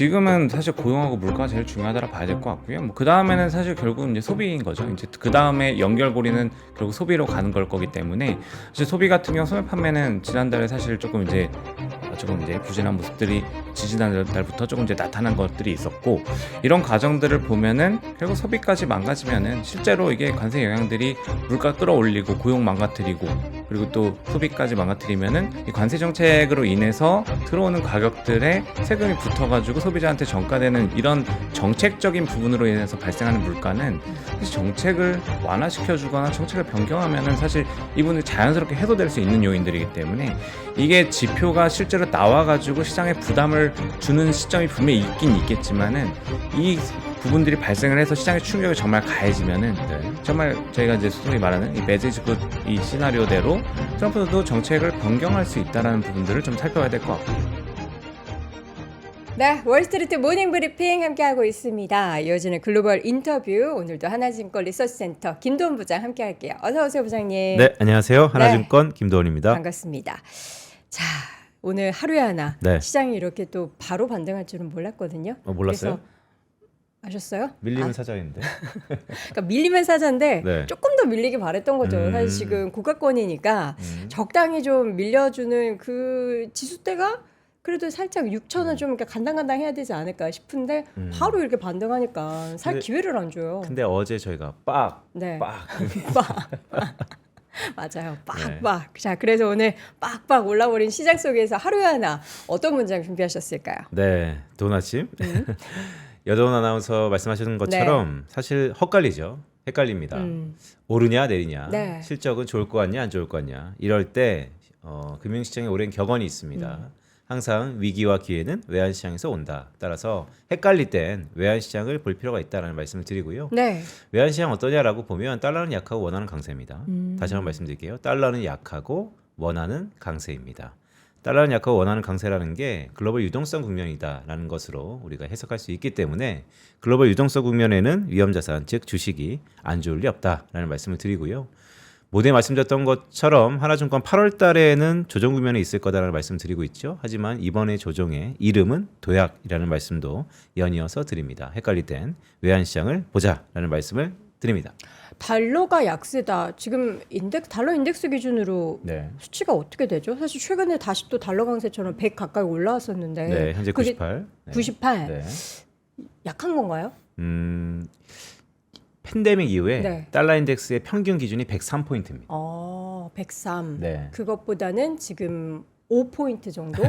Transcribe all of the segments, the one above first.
지금은 사실 고용하고 물가가 제일 중요하다고 봐야 될 것 같고요. 뭐 그 다음에는 사실 결국은 이제 소비인 거죠. 이제 그 다음에 연결고리는 결국 소비로 가는 걸 거기 때문에 사실 소비 같은 경우 소매 판매는 지난달에 사실 조금 이제 부진한 모습들이 지지난달부터 조금 이제 나타난 것들이 있었고, 이런 과정들을 보면은 결국 소비까지 망가지면은 실제로 이게 관세 영향들이 물가 끌어올리고 고용 망가뜨리고 그리고 또 소비까지 망가뜨리면은 이 관세 정책으로 인해서 들어오는 가격들에 세금이 붙어가지고 소비자한테 전가되는 이런 정책적인 부분으로 인해서 발생하는 물가는 사실 정책을 완화시켜주거나 정책을 변경하면은 사실 이분이 자연스럽게 해소될 수 있는 요인들이기 때문에 이게 지표가 실제로 나와가지고 시장에 부담을 주는 시점이 분명히 있긴 있겠지만은 이 부분들이 발생을 해서 시장의 충격이 정말 가해지면은 정말 저희가 이제 소위 말하는 이 매지즈 굿 이 시나리오대로 트럼프도 정책을 변경할 수 있다라는 부분들을 좀 살펴봐야 될 것 같고요. 네, 월스트리트 모닝 브리핑 함께하고 있습니다. 이어지는 글로벌 인터뷰, 오늘도 하나증권 리서치센터 김도훈 부장 함께할게요. 어서 오세요, 부장님. 네, 안녕하세요. 하나증권 김도훈입니다. 반갑습니다. 자, 오늘 하루에 하나 시장이 이렇게 또 바로 반등할 줄은 몰랐거든요. 몰랐어요? 그래서 아셨어요? 밀리면 사자인데. 그러니까 밀리면 사자인데 조금 더 밀리기 바랬던 거죠. 사실 지금 고가권이니까 적당히 좀 밀려주는 그 지수대가 그래도 살짝 6,000원 좀 이렇게 간당간당 해야 되지 않을까 싶은데 바로 이렇게 반등하니까 살 기회를 안 줘요. 근데 어제 저희가 빡. 맞아요. 빡빡. 자, 그래서 오늘 빡빡 올라버린 시장 속에서 하루에 하나 어떤 문장 준비하셨을까요? 네, 도훈 아침. 여도훈 아나운서 말씀하시는 것처럼 사실 헛갈리죠. 헷갈립니다. 오르냐 내리냐, 실적은 좋을 것 같냐 안 좋을 것 같냐. 이럴 때 금융시장에 오랜 격언이 있습니다. 항상 위기와 기회는 외환시장에서 온다. 따라서 헷갈릴 땐 외환시장을 볼 필요가 있다는 말씀을 드리고요. 외환시장 어떠냐라고 보면 달러는 약하고 원화는 강세입니다. 다시 한번 말씀드릴게요. 달러는 약하고 원화는 강세입니다. 달러는 약하고 원화는 강세라는 게 글로벌 유동성 국면이다라는 것으로 우리가 해석할 수 있기 때문에 글로벌 유동성 국면에는 위험자산, 즉 주식이 안 좋을 리 없다라는 말씀을 드리고요. 모두에 말씀드렸던 것처럼 하나증권 8월 달에는 조정 국면에 있을 거다라는 말씀 드리고 있죠. 하지만 이번에 조정의 이름은 도약이라는 말씀도 연이어서 드립니다. 헷갈릴 땐 외환시장을 보자라는 말씀을 드립니다. 달러가 약세다. 지금 달러 인덱스 기준으로 수치가 어떻게 되죠? 사실 최근에 다시 또 달러 강세처럼 100 가까이 올라왔었는데 현재 98. 98. 약한 건가요? 팬데믹 이후에 달러 인덱스의 평균 기준이 103포인트입니다. 103. 그것보다는 지금 5포인트 정도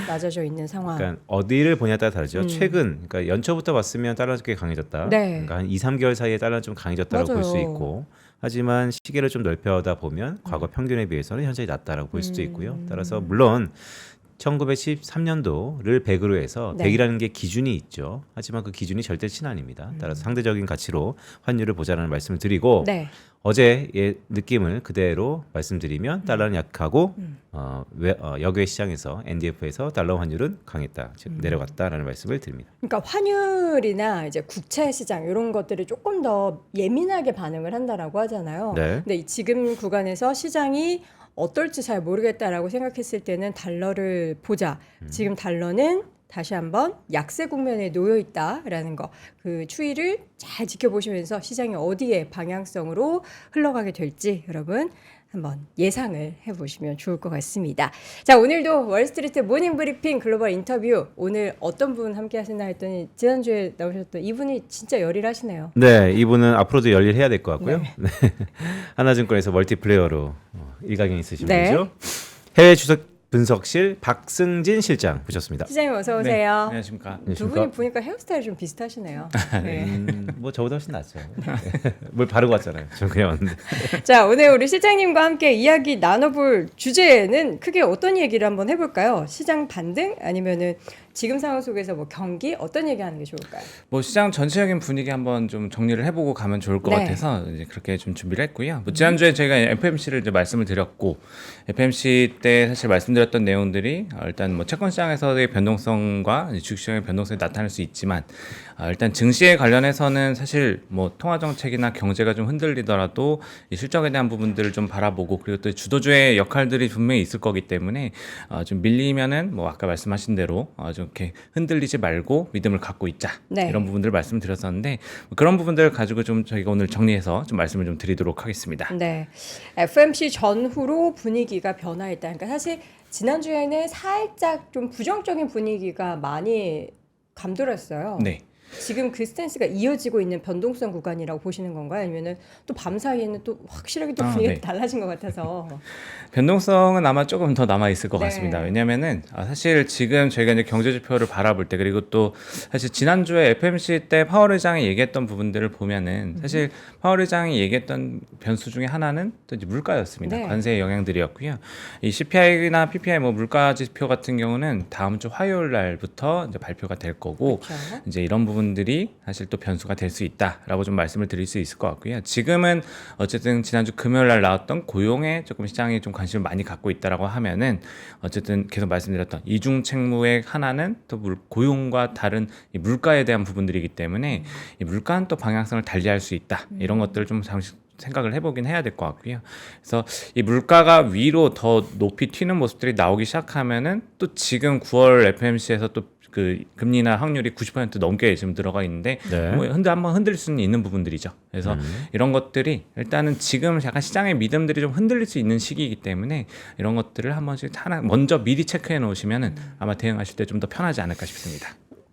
낮아져 있는 상황. 그러니까 어디를 보냐에 따라 다르죠. 최근, 그러니까 연초부터 봤으면 달러는 꽤 강해졌다. 그러니까 한 2, 3개월 사이에 달러는 좀 강해졌다고 볼 수 있고, 하지만 시계를 좀 넓혀다 보면 과거 평균에 비해서는 현저히 낮다라고 볼 수도 있고요. 따라서 물론 1913년도를 100으로 해서 100이라는 게 기준이 있죠. 하지만 그 기준이 절대치는 아닙니다. 따라서 상대적인 가치로 환율을 보자라는 말씀을 드리고 어제의 느낌을 그대로 말씀드리면 달러는 약하고 역외 시장에서 NDF에서 달러 환율은 강했다, 즉 내려갔다라는 말씀을 드립니다. 그러니까 환율이나 이제 국채 시장 이런 것들이 조금 더 예민하게 반응을 한다라고 하잖아요. 근데 지금 구간에서 시장이 어떨지 잘 모르겠다라고 생각했을 때는 달러를 보자. 지금 달러는 다시 한번 약세 국면에 놓여 있다라는 거, 그 추이를 잘 지켜보시면서 시장이 어디에 방향성으로 흘러가게 될지 여러분 한번 예상을 해보시면 좋을 것 같습니다. 자, 오늘도 월스트리트 모닝 브리핑 글로벌 인터뷰, 오늘 어떤 분 함께 하시나 했더니 지난주에 나오셨던 이분이 진짜 열일하시네요. 네, 이분은 앞으로도 열일해야 될 것 같고요. 하나증권에서 멀티플레이어로 일가견 있으신 분이죠. 해외 주석 분석실 박승진 실장 모셨습니다. 시장님 어서 오세요. 안녕하십니까. 두 분이 보니까 헤어스타일이 좀 비슷하시네요. 뭐 저보다 훨씬 낫죠. 뭘 바르고 왔잖아요. 저는 그냥 왔는데. 자, 오늘 우리 실장님과 함께 이야기 나눠볼 주제는 크게 어떤 얘기를 한번 해볼까요? 시장 반등 아니면은 지금 상황 속에서 뭐 경기 어떤 얘기하는 게 좋을까요? 뭐 시장 전체적인 분위기 한번 좀 정리를 해보고 가면 좋을 것 같아서 이제 그렇게 좀 준비를 했고요. 뭐 지난주에 저희가 FMC를 이제 말씀을 드렸고, FMC 때 사실 말씀드렸던 내용들이 일단 뭐 채권 시장에서의 변동성과 주식시장의 변동성이 나타날 수 있지만, 일단 증시에 관련해서는 사실 뭐 통화 정책이나 경제가 좀 흔들리더라도 이 실적에 대한 부분들을 좀 바라보고, 그리고 또 주도주의 역할들이 분명히 있을 거기 때문에 좀 밀리면은 뭐 아까 말씀하신 대로 좀 좀 이렇게 흔들리지 말고 믿음을 갖고 있자. 네. 이런 부분들을 말씀드렸었는데 그런 부분들을 가지고 좀 저희가 오늘 정리해서 좀 말씀을 좀 드리도록 하겠습니다. 네, FMC 전후로 분위기가 변화했다. 그러니까 사실 지난주에는 살짝 좀 부정적인 분위기가 많이 감돌았어요. 네. 지금 그 스탠스가 이어지고 있는 변동성 구간이라고 보시는 건가요? 아니면은 또 밤 사이에는 또 확실하게 또 분위기가 네. 달라진 것 같아서. 변동성은 아마 조금 더 남아 있을 것 네. 같습니다. 왜냐하면은 사실 지금 저희가 이제 경제 지표를 바라볼 때 그리고 또 사실 지난주에 FMC 때 파월 의장이 얘기했던 부분들을 보면은 사실 파월 의장이 얘기했던 변수 중에 하나는 또 이제 물가였습니다. 네. 관세의 영향들이었고요. 이 CPI나 PPI 뭐 물가 지표 같은 경우는 다음 주 화요일 날부터 이제 발표가 될 거고 그렇죠. 이제 이런 부분들이 사실 또 변수가 될 수 있다라고 좀 말씀을 드릴 수 있을 것 같고요. 지금은 어쨌든 지난주 금요일 날 나왔던 고용에 조금 시장이 좀 관심을 많이 갖고 있다라고 하면은 어쨌든 계속 말씀드렸던 이중 책무의 하나는 또 고용과 다른 이 물가에 대한 부분들이기 때문에 이 물가는 또 방향성을 달리할 수 있다. 이런 것들을 좀 잠시 생각을 해보긴 해야 될 것 같고요. 그래서 이 물가가 위로 더 높이 튀는 모습들이 나오기 시작하면은 또 지금 9월 FMC에서 또 그 금리나 확률이 90% 넘게 지금 들어가 있는데 네. 뭐 한번 흔들릴 수는 있는 부분들이죠. 그래서 이런 것들이 일단은 지금 약간 시장의 믿음들이 좀 흔들릴 수 있는 시기이기 때문에 이런 것들을 한 번씩 하나 먼저 미리 체크해 놓으시면은 아마 대응하실 때 좀 더 편하지 않을까 싶습니다.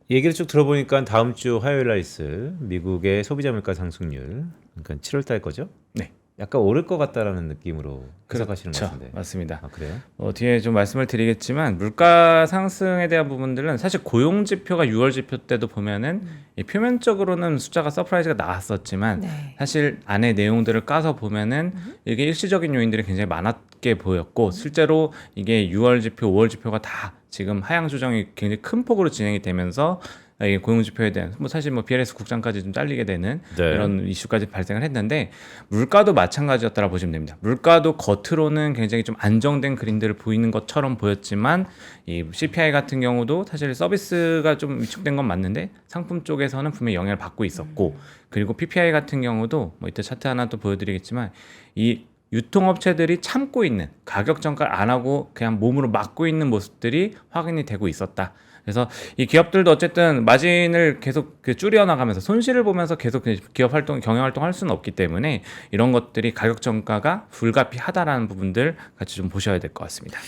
얘기를 쭉 들어보니까 다음 주 화요일 날 있을 미국의 소비자 물가 상승률, 그러니까 7월 달 거죠? 네. 약간 오를 것 같다라는 느낌으로 해석하시는 것 그렇죠. 같은데. 맞습니다. 아, 그래요? 뒤에 좀 말씀을 드리겠지만 물가 상승에 대한 부분들은 사실 고용 지표가 6월 지표 때도 보면은 이 표면적으로는 숫자가 서프라이즈가 나왔었지만 네. 사실 안에 내용들을 까서 보면은 이게 일시적인 요인들이 굉장히 많았게 보였고 실제로 이게 6월 지표, 5월 지표가 다 지금 하향 조정이 굉장히 큰 폭으로 진행이 되면서 이 고용 지표에 대한 뭐 사실 뭐 BLS 국장까지 좀 잘리게 되는 네. 이런 이슈까지 발생을 했는데 물가도 마찬가지였다라 보시면 됩니다. 물가도 겉으로는 굉장히 좀 안정된 그림들을 보이는 것처럼 보였지만 이 CPI 같은 경우도 사실 서비스가 좀 위축된 건 맞는데 상품 쪽에서는 분명히 영향을 받고 있었고 그리고 PPI 같은 경우도 뭐 이따 차트 하나 또 보여드리겠지만 이 유통업체들이 참고 있는 가격 전가를 안 하고 그냥 몸으로 막고 있는 모습들이 확인이 되고 있었다. 그래서 이 기업들도 어쨌든 마진을 계속 줄여 나가면서 손실을 보면서 계속 기업 활동, 경영 활동 할 수는 없기 때문에 이런 것들이 가격 전가가 불가피하다라는 부분들 같이 좀 보셔야 될 것 같습니다.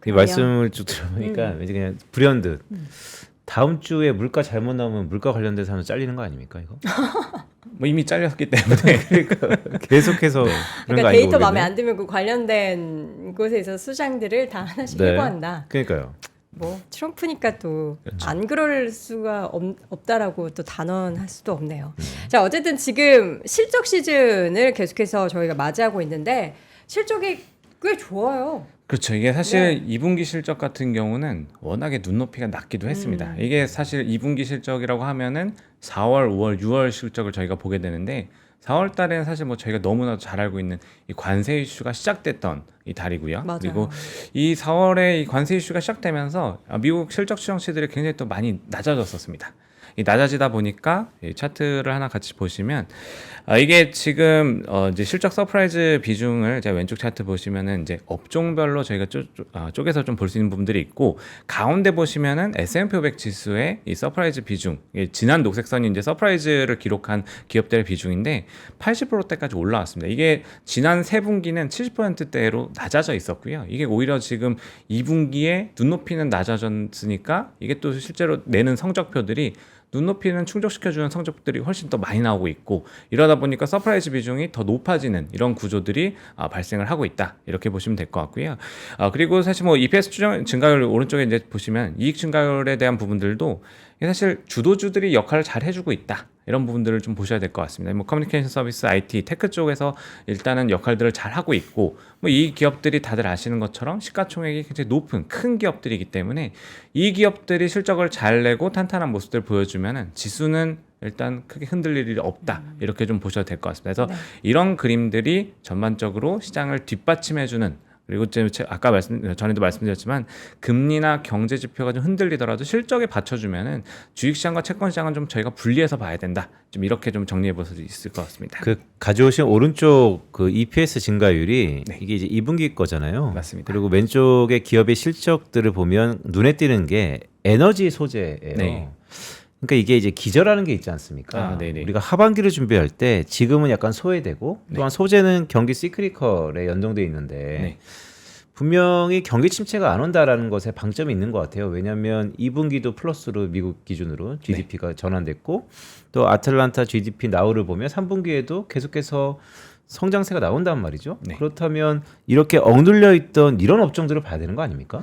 이 말씀을 쭉 들어보니까 왠지 그냥 불현듯 다음 주에 물가 잘못 나오면 물가 관련돼서 하면 잘리는 거 아닙니까 이거? 뭐 이미 잘렸기 때문에 그러니까 계속해서 그런 그러니까 거 아닌가 데이터 마음에 모르겠네. 안 들면 그 관련된 곳에서 수장들을 다 하나씩 네. 해고한다. 그러니까요. 뭐 트럼프니까 또 그렇죠. 안 그럴 수가 없다라고 또 단언할 수도 없네요. 자, 어쨌든 지금 실적 시즌을 계속해서 저희가 맞이하고 있는데 실적이 꽤 좋아요. 그렇죠. 이게 사실 2분기 실적 같은 경우는 워낙에 눈높이가 낮기도 했습니다. 이게 사실 2분기 실적이라고 하면은 4월, 5월, 6월 실적을 저희가 보게 되는데 4월 달에는 사실 뭐 저희가 너무나도 잘 알고 있는 이 관세 이슈가 시작됐던 이 달이고요. 맞아요. 그리고 이 4월에 이 관세 이슈가 시작되면서 미국 실적 추정치들이 굉장히 또 많이 낮아졌었습니다. 이 낮아지다 보니까 이 차트를 하나 같이 보시면 이게 지금 이제 실적 서프라이즈 비중을 제가 왼쪽 차트 보시면은 이제 업종별로 저희가 쪼개서 좀 볼 수 있는 부분들이 있고 가운데 보시면은 S&P 500 지수의 이 서프라이즈 비중, 지난 녹색선이 이제 서프라이즈를 기록한 기업들의 비중인데 80%대까지 올라왔습니다. 이게 지난 3분기는 70%대로 낮아져 있었고요. 이게 오히려 지금 2분기에 눈높이는 낮아졌으니까 이게 또 실제로 내는 성적표들이 눈높이는 충족시켜주는 성적들이 훨씬 더 많이 나오고 있고 이러다 보니까 서프라이즈 비중이 더 높아지는 이런 구조들이 발생을 하고 있다 이렇게 보시면 될 것 같고요. 그리고 사실 뭐 EPS 증가율 오른쪽에 이제 보시면 이익 증가율에 대한 부분들도 사실 주도주들이 역할을 잘 해주고 있다 이런 부분들을 좀 보셔야 될 것 같습니다. 뭐 커뮤니케이션 서비스, IT, 테크 쪽에서 일단은 역할들을 잘 하고 있고 뭐 이 기업들이 다들 아시는 것처럼 시가총액이 굉장히 높은 큰 기업들이기 때문에 이 기업들이 실적을 잘 내고 탄탄한 모습들을 보여주면은 지수는 일단 크게 흔들릴 일이 없다 이렇게 좀 보셔도 될 것 같습니다. 그래서 이런 그림들이 전반적으로 시장을 뒷받침해주는 그리고 아까 전에도 말씀드렸지만 금리나 경제 지표가 좀 흔들리더라도 실적에 받쳐주면은 주식시장과 채권시장은 좀 저희가 분리해서 봐야 된다. 좀 이렇게 좀 정리해 볼 수 있을 것 같습니다. 그 가져오신 오른쪽 그 EPS 증가율이 네. 이게 이제 2분기 거잖아요. 맞습니다. 그리고 왼쪽에 기업의 실적들을 보면 눈에 띄는 게 에너지 소재예요. 네. 그러니까 이게 이제 기저라는 게 있지 않습니까? 네네. 우리가 하반기를 준비할 때 지금은 약간 소외되고 또한 소재는 경기 시크리컬에 연동돼 있는데 네. 분명히 경기 침체가 안 온다라는 것에 방점이 있는 것 같아요. 왜냐하면 2분기도 플러스로 미국 기준으로 GDP가 전환됐고 또 아틀란타 GDP 나우를 보면 3분기에도 계속해서 성장세가 나온단 말이죠. 네. 그렇다면 이렇게 억눌려 있던 이런 업종들을 봐야 되는 거 아닙니까?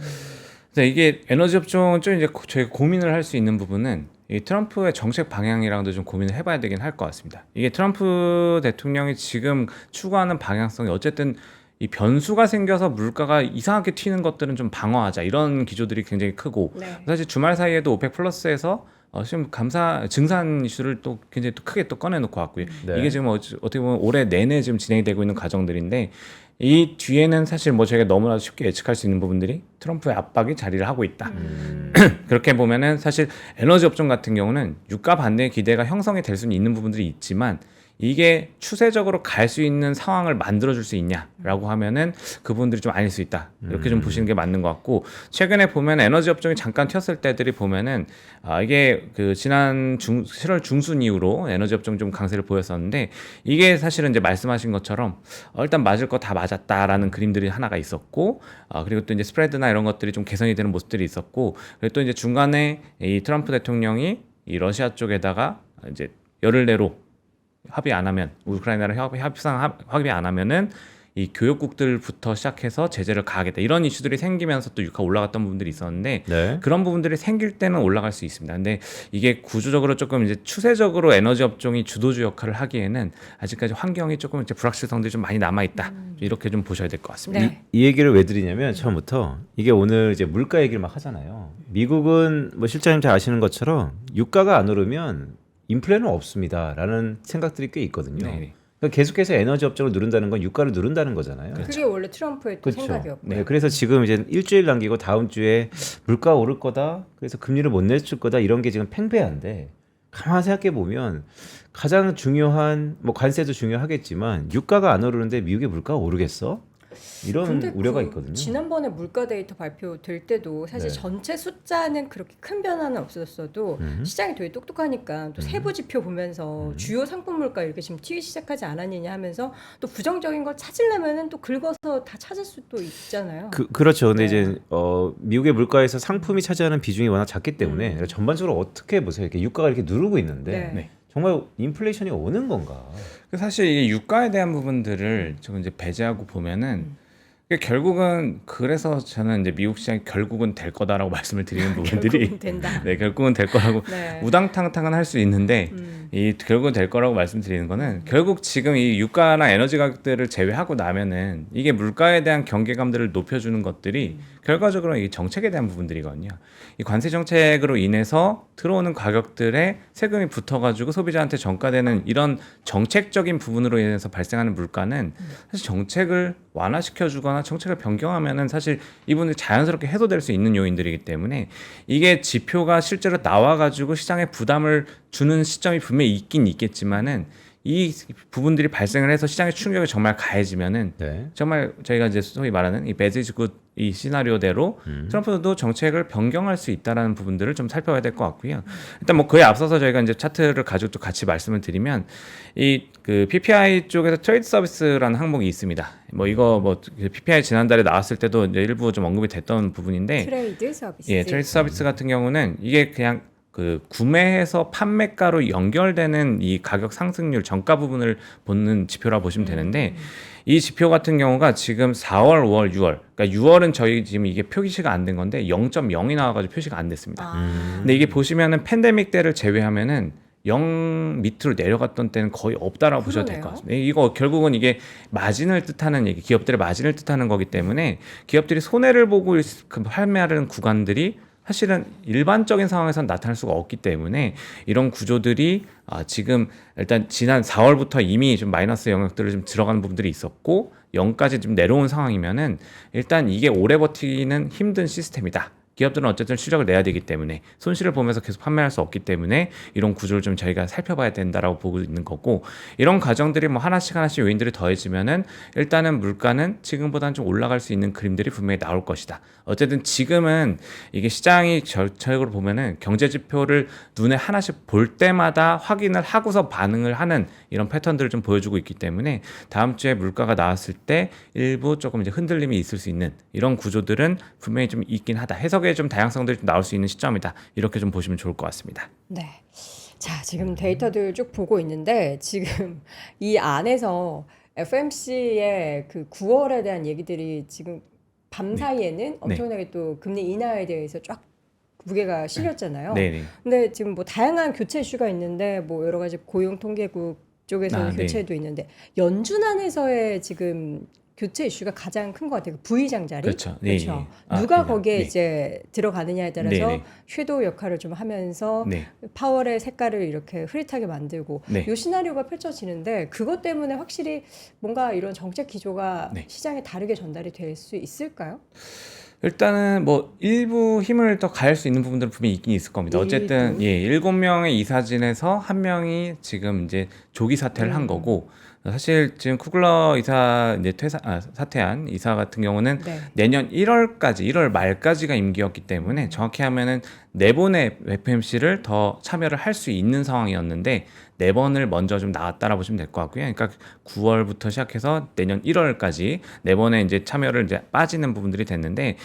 이게 에너지 업종은 좀 이제 저희가 고민을 할 수 있는 부분은 이 트럼프의 정책 방향이랑도 좀 고민을 해봐야 되긴 할 것 같습니다. 이게 트럼프 대통령이 지금 추구하는 방향성이 어쨌든 이 변수가 생겨서 물가가 이상하게 튀는 것들은 좀 방어하자 이런 기조들이 굉장히 크고 네. 사실 주말 사이에도 오펙 플러스에서 지금 증산 이슈를 또 굉장히 또 크게 또 꺼내놓고 왔고요. 네. 이게 지금 어떻게 보면 올해 내내 지금 진행이 되고 있는 과정들인데 이 뒤에는 사실 뭐 저희가 너무나 쉽게 예측할 수 있는 부분들이 트럼프의 압박이 자리를 하고 있다. 그렇게 보면은 사실 에너지 업종 같은 경우는 유가 반등의 기대가 형성이 될 수는 있는 부분들이 있지만 이게 추세적으로 갈 수 있는 상황을 만들어줄 수 있냐라고 하면은 그분들이 좀 아닐 수 있다. 이렇게 좀 보시는 게 맞는 것 같고 최근에 보면 에너지 업종이 잠깐 튀었을 때들이 보면은 이게 그 지난 7월 중순 이후로 에너지 업종 좀 강세를 보였었는데 이게 사실은 이제 말씀하신 것처럼 일단 맞을 거 다 맞았다라는 그림들이 하나가 있었고 그리고 또 이제 스프레드나 이런 것들이 좀 개선이 되는 모습들이 있었고 그리고 또 이제 중간에 이 트럼프 대통령이 이 러시아 쪽에다가 이제 열흘 내로 합의 안 하면 우크라이나랑 협상 합의 안 하면은 이 교역국들부터 시작해서 제재를 가하겠다 이런 이슈들이 생기면서 또 유가 올라갔던 부분들이 있었는데 네. 그런 부분들이 생길 때는 올라갈 수 있습니다. 근데 이게 구조적으로 조금 이제 추세적으로 에너지 업종이 주도주 역할을 하기에는 아직까지 환경이 조금 이제 불확실성들이 좀 많이 남아 있다. 이렇게 좀 보셔야 될 것 같습니다. 네. 이 얘기를 왜 드리냐면 처음부터 이게 오늘 이제 물가 얘기를 막 하잖아요. 미국은 뭐 실장님 잘 아시는 것처럼 유가가 안 오르면 인플레는 없습니다라는 생각들이 꽤 있거든요. 네. 그러니까 계속해서 에너지 업종을 누른다는 건 유가를 누른다는 거잖아요. 그게 원래 트럼프의 또 생각이었고. 네, 그래서 지금 이제 일주일 남기고 다음 주에 물가 오를 거다. 그래서 금리를 못 내줄 거다. 이런 게 지금 팽배한데 가만 생각해 보면 가장 중요한 뭐 관세도 중요하겠지만 유가가 안 오르는데 미국의 물가가 오르겠어? 이런 근데 우려가 있거든요. 지난번에 물가 데이터 발표될 때도 사실 네. 전체 숫자는 그렇게 큰 변화는 없었어도 시장이 되게 똑똑하니까 또 세부 지표 보면서 주요 상품 물가 이렇게 지금 튀기 시작하지 않았느냐 하면서 또 부정적인 걸 찾으려면은 또 긁어서 다 찾을 수도 있잖아요. 그렇죠. 근데 네. 이제 미국의 물가에서 상품이 차지하는 비중이 워낙 작기 때문에 전반적으로 어떻게 보세요? 이렇게 유가가 이렇게 누르고 있는데 네. 정말 인플레이션이 오는 건가? 사실 이게 유가에 대한 부분들을 좀 이제 배제하고 보면은 결국은 그래서 저는 이제 미국 시장이 결국은 될 거다라고 말씀을 드리는 부분들이 결국은 된다. 네 결국은 될 거라고 네. 우당탕탕은 할 수 있는데 이 결국은 될 거라고 말씀드리는 거는 결국 지금 이 유가나 에너지 가격들을 제외하고 나면은 이게 물가에 대한 경계감들을 높여주는 것들이 결과적으로 이 정책에 대한 부분들이거든요. 이 관세 정책으로 인해서 들어오는 가격들에 세금이 붙어가지고 소비자한테 전가되는 이런 정책적인 부분으로 인해서 발생하는 물가는 사실 정책을 완화시켜주거나 정책을 변경하면은 사실 이분들이 자연스럽게 해소될 수 있는 요인들이기 때문에 이게 지표가 실제로 나와가지고 시장에 부담을 주는 시점이 분명히 있긴 있겠지만은 이 부분들이 발생을 해서 시장의 충격이 정말 가해지면은 네. 정말 저희가 이제 소위 말하는 이 bad is good 이 시나리오대로 트럼프도 정책을 변경할 수 있다라는 부분들을 좀 살펴봐야 될 것 같고요. 일단 뭐 그에 앞서서 저희가 이제 차트를 가지고 또 같이 말씀을 드리면 이 그 PPI 쪽에서 트레이드 서비스라는 항목이 있습니다. 뭐 이거 뭐 PPI 지난달에 나왔을 때도 이제 일부 좀 언급이 됐던 부분인데 트레이드 서비스. 예, 트레이드 서비스 같은 경우는 이게 그냥 그 구매해서 판매가로 연결되는 이 가격 상승률 정가 부분을 보는 지표라 보시면 되는데 이 지표 같은 경우가 지금 4월, 5월, 6월 그러니까 6월은 저희 지금 이게 표시가 안 된 건데 0.0이 나와가지고 표시가 안 됐습니다. 근데 이게 보시면은 팬데믹 때를 제외하면은 0 밑으로 내려갔던 때는 거의 없다라고 보셔도 될 것 같습니다. 이거 결국은 이게 마진을 뜻하는 얘기, 기업들의 마진을 뜻하는 거기 때문에 기업들이 손해를 보고 판매하는 구간들이 사실은 일반적인 상황에서는 나타날 수가 없기 때문에 이런 구조들이 지금 일단 지난 4월부터 이미 좀 마이너스 영역들을 좀 들어가는 부분들이 있었고 0까지 좀 내려온 상황이면은 일단 이게 오래 버티기는 힘든 시스템이다. 기업들은 어쨌든 실적을 내야 되기 때문에 손실을 보면서 계속 판매할 수 없기 때문에 이런 구조를 좀 저희가 살펴봐야 된다라고 보고 있는 거고, 이런 과정들이 뭐 하나씩 요인들이 더해지면은 일단은 물가는 지금보다는 좀 올라갈 수 있는 그림들이 분명히 나올 것이다. 어쨌든 지금은 이게 시장이 전체적으로 보면은 경제 지표를 눈에 하나씩 볼 때마다 확인을 하고서 반응을 하는 이런 패턴들을 좀 보여주고 있기 때문에 다음 주에 물가가 나왔을 때 일부 조금 이제 흔들림이 있을 수 있는 이런 구조들은 분명히 좀 있긴 하다. 해석에 좀 다양성들이 좀 나올 수 있는 시점이다. 이렇게 좀 보시면 좋을 것 같습니다. 네. 자, 지금 데이터들 쭉 보고 있는데 지금 이 안에서 FMC의 그 9월에 대한 얘기들이 지금 밤 사이에는 엄청나게 또 금리 인하에 대해서 쫙 무게가 실렸잖아요. 네네. 근데 지금 뭐 다양한 교체 이슈가 있는데 뭐 여러 가지 고용 통계국 쪽에서는 교체도 있는데 연준 안에서의 지금 교체 이슈가 가장 큰 것 같아요. 부의장 자리. 그렇죠. 그렇죠. 네. 누가 거기에 이제 들어가느냐에 따라서 네네. 섀도우 역할을 좀 하면서 파월의 색깔을 이렇게 흐릿하게 만들고 이 시나리오가 펼쳐지는데 그것 때문에 확실히 뭔가 이런 정책 기조가 시장에 다르게 전달이 될 수 있을까요? 일단은 뭐 일부 힘을 더 가할 수 있는 부분들은 분명히 있긴 있을 겁니다. 어쨌든 7명의 이사진에서 1명이 지금 이제 조기 사퇴를 한 거고, 사실 지금 쿠글러 이사 이제 사퇴한 이사 같은 경우는 내년 1월 말까지가 임기였기 때문에 정확히 하면은 4번의 FMC를 더 참여를 할 수 있는 상황이었는데 4번을 먼저 좀 나왔다라 보시면 될 것 같고요. 그러니까 9월부터 시작해서 내년 1월까지 4번에 이제 참여를 이제 빠지는 부분들이 됐는데,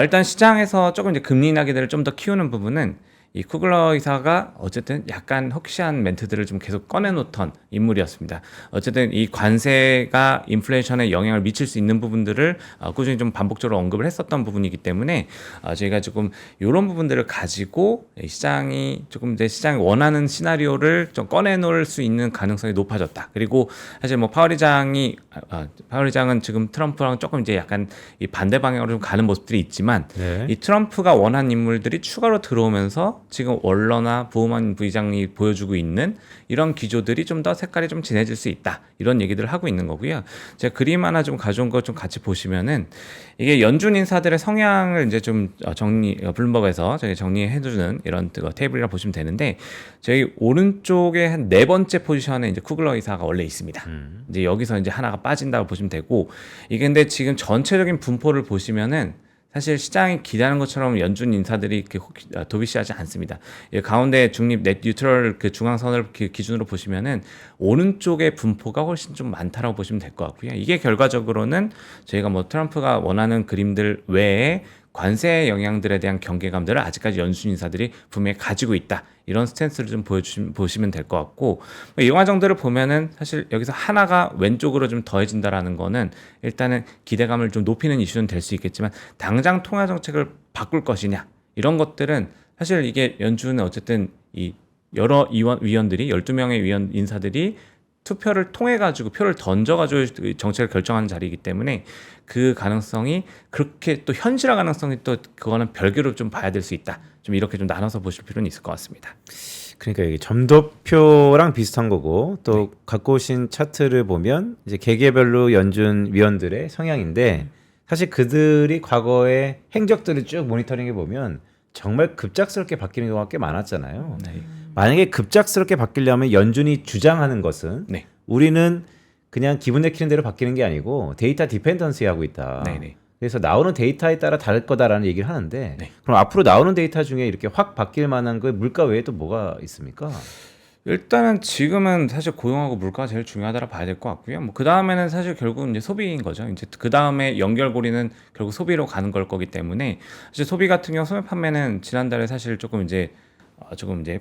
일단 시장에서 조금 이제 금리 인하기들을 좀 더 키우는 부분은 이 쿠글러 이사가 어쨌든 약간 혹시한 멘트들을 좀 계속 꺼내놓던 인물이었습니다. 어쨌든 이 관세가 인플레이션에 영향을 미칠 수 있는 부분들을 꾸준히 좀 반복적으로 언급을 했었던 부분이기 때문에 저희가 조금 이런 부분들을 가지고 시장이 조금 이제 시장이 원하는 시나리오를 좀 꺼내놓을 수 있는 가능성이 높아졌다. 그리고 사실 뭐 파월 의장은 지금 트럼프랑 조금 이제 약간 이 반대 방향으로 좀 가는 모습들이 있지만 이 트럼프가 원한 인물들이 추가로 들어오면서 지금 월러나 부호만 부의장이 보여주고 있는 이런 기조들이 좀 더 색깔이 좀 진해질 수 있다, 이런 얘기들을 하고 있는 거고요. 제가 그림 하나 좀 가져온 거 좀 같이 보시면은 이게 연준 인사들의 성향을 이제 좀 블룸버그에서 저희 정리해주는 이런 테이블이라 보시면 되는데, 저희 오른쪽에 한 4번째 포지션에 이제 쿠글러 이사가 원래 있습니다. 이제 여기서 이제 하나가 빠진다고 보시면 되고, 이게 근데 지금 전체적인 분포를 보시면은 사실 시장이 기대하는 것처럼 연준 인사들이 이렇게 도비시하지 않습니다. 가운데 중립 넷 뉴트럴 그 중앙선을 기준으로 보시면은 오른쪽의 분포가 훨씬 좀 많다라고 보시면 될 것 같고요. 이게 결과적으로는 저희가 뭐 트럼프가 원하는 그림들 외에 관세 영향들에 대한 경계감들을 아직까지 연준 인사들이 분명히 가지고 있다, 이런 스탠스를 좀 보시면 될 것 같고, 이 과정들을 보면은 사실 여기서 하나가 왼쪽으로 좀 더해진다라는 거는 일단은 기대감을 좀 높이는 이슈는 될 수 있겠지만 당장 통화 정책을 바꿀 것이냐, 이런 것들은 사실 이게 연준은 어쨌든 이 여러 위원들이 12명의 위원 인사들이 투표를 통해 가지고 표를 던져 가지고 정책을 결정하는 자리이기 때문에 그 가능성이 그렇게 또 현실화 가능성이 또 그거는 별개로 좀 봐야 될 수 있다. 좀 이렇게 좀 나눠서 보실 필요는 있을 것 같습니다. 그러니까 이게 점도표랑 비슷한 거고, 또 갖고 오신 차트를 보면 이제 개개별로 연준 위원들의 성향인데, 사실 그들이 과거의 행적들을 쭉 모니터링해 보면 정말 급작스럽게 바뀌는 경우가 꽤 많았잖아요. 만약에 급작스럽게 바뀌려면 연준이 주장하는 것은 우리는 그냥 기분 내키는 대로 바뀌는 게 아니고 데이터 디펜던시 하고 있다. 그래서 나오는 데이터에 따라 다를 거다라는 얘기를 하는데, 그럼 앞으로 나오는 데이터 중에 이렇게 확 바뀔 만한 거 물가 외에 또 뭐가 있습니까? 일단은 지금은 사실 고용하고 물가가 제일 중요하다고 봐야 될 것 같고요. 뭐 그 다음에는 사실 결국은 이제 소비인 거죠. 이제 그 다음에 연결고리는 결국 소비로 가는 걸 거기 때문에, 사실 소비 같은 경우 소매 판매는 지난달에 사실 조금 이제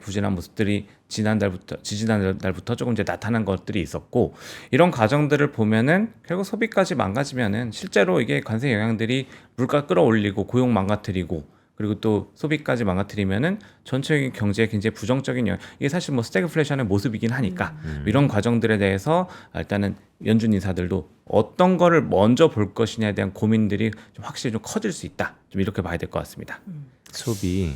부진한 모습들이 지지난달부터 조금 이제 나타난 것들이 있었고, 이런 과정들을 보면은 결국 소비까지 망가지면은 실제로 이게 관세 영향들이 물가 끌어올리고 고용 망가뜨리고 그리고 또 소비까지 망가뜨리면은 전체적인 경제에 굉장히 부정적인 영향, 이게 사실 뭐 스태그플레이션의 모습이긴 하니까 이런 과정들에 대해서 일단은 연준 인사들도 어떤 거를 먼저 볼 것이냐에 대한 고민들이 좀 확실히 좀 커질 수 있다, 좀 이렇게 봐야 될 것 같습니다. 소비.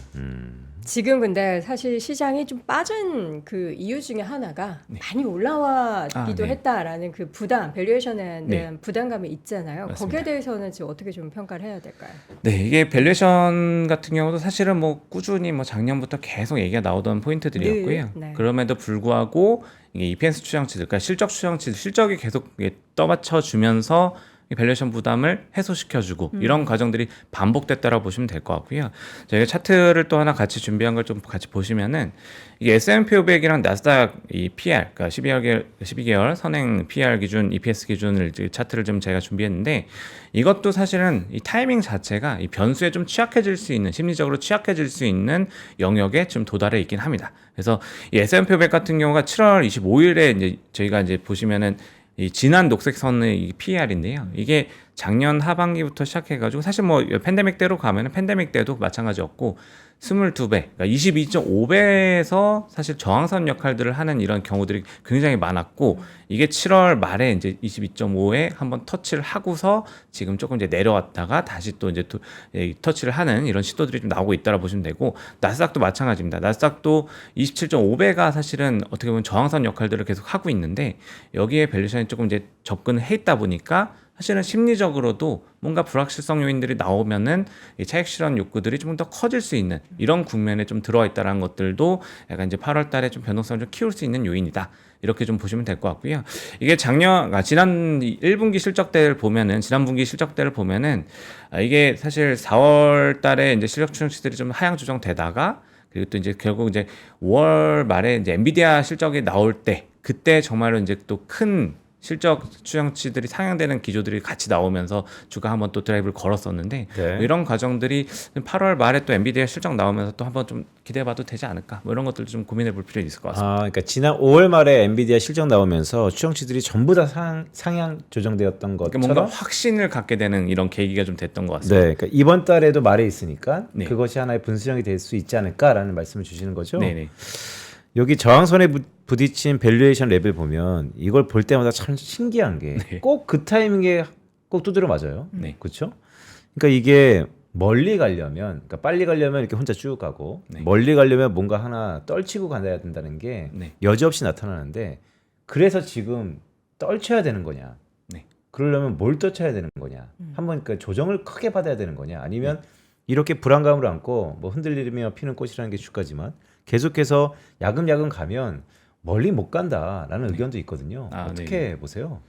지금 근데 사실 시장이 좀 빠진 그 이유 중에 하나가 많이 올라왔기도 네. 했다라는 그 부담, 밸류에이션에 네. 대한 부담감이 있잖아요. 맞습니다. 거기에 대해서는 지금 어떻게 좀 평가를 해야 될까요? 네, 이게 밸류에이션 같은 경우도 사실은 뭐 꾸준히 뭐 작년부터 계속 얘기가 나오던 포인트들이었고요. 네. 그럼에도 불구하고 이게 EPS 추정치들, 그러니까 실적 추정치들, 실적이 계속 이게 떠받쳐 주면서 이 밸류에이션 부담을 해소시켜주고 이런 과정들이 반복됐다라고 보시면 될 것 같고요. 저희가 차트를 또 하나 같이 준비한 걸 좀 같이 보시면은 이게 S&P 500이랑 나스닥 이 PR, 그러니까 12개월 선행 PR 기준, EPS 기준을 이제 차트를 좀 제가 준비했는데 이것도 사실은 이 타이밍 자체가 이 변수에 좀 취약해질 수 있는, 심리적으로 취약해질 수 있는 영역에 좀 도달해 있긴 합니다. 그래서 이 S&P 500 같은 경우가 7월 25일에 이제 저희가 이제 보시면은 이 진한 녹색 선의 이 PER인데요. 이게 작년 하반기부터 시작해가지고 사실 뭐 팬데믹 때로 가면은 팬데믹 때도 마찬가지였고 22배, 그러니까 22.5배에서 사실 저항선 역할들을 하는 이런 경우들이 굉장히 많았고 이게 7월 말에 이제 22.5에 한번 터치를 하고서 지금 조금 이제 내려왔다가 다시 또 이제 터치를 하는 이런 시도들이 좀 나오고 있다라 보시면 되고 나스닥도 마찬가지입니다. 나스닥도 27.5배가 사실은 어떻게 보면 저항선 역할들을 계속 하고 있는데 여기에 밸류션이 조금 이제 접근을 해 있다 보니까 사실은 심리적으로도 뭔가 불확실성 요인들이 나오면은 이 차익 실현 욕구들이 좀 더 커질 수 있는 이런 국면에 좀 들어와 있다라는 것들도 약간 이제 8월 달에 좀 변동성을 좀 키울 수 있는 요인이다. 이렇게 좀 보시면 될 것 같고요. 이게 지난 1분기 실적대를 보면은, 지난 분기 실적대를 보면은, 이게 사실 4월 달에 이제 실적 추정치들이 좀 하향 조정되다가, 그리고 또 이제 결국 이제 5월 말에 이제 엔비디아 실적이 나올 때, 그때 정말로 이제 또 큰 실적 추정치들이 상향되는 기조들이 같이 나오면서 주가 한번 또 드라이브를 걸었었는데 네. 뭐 이런 과정들이 8월 말에 또 엔비디아 실적 나오면서 또 한번 좀 기대해봐도 되지 않을까 뭐 이런 것들도 좀 고민해볼 필요 있을 것 같습니다. 그러니까 지난 5월 말에 엔비디아 실적 나오면서 추정치들이 전부 다 상향 조정되었던 것처럼 그러니까 뭔가 확신을 갖게 되는 이런 계기가 좀 됐던 것 같습니다. 네, 그러니까 이번 달에도 말에 있으니까 네. 그것이 하나의 분수령이 될 수 있지 않을까라는 말씀을 주시는 거죠. 네네. 여기 저항선에 부딪힌 밸류에이션 레벨 보면 이걸 볼 때마다 참 신기한 게 꼭 그 타이밍에 꼭 두드려 맞아요. 네. 그렇죠? 그러니까 이게 멀리 가려면, 그러니까 빨리 가려면 이렇게 혼자 쭉 가고 네. 멀리 가려면 뭔가 하나 떨치고 가야 된다는 게 네. 여지없이 나타나는데 그래서 지금 떨쳐야 되는 거냐? 네. 그러려면 뭘 떨쳐야 되는 거냐? 한번 그 조정을 크게 받아야 되는 거냐? 아니면 이렇게 불안감을 안고 뭐 흔들리며 피는 꽃이라는 게 주가지만 계속해서 야금야금 가면 멀리 못 간다라는 의견도 있거든요. 어떻게 보세요?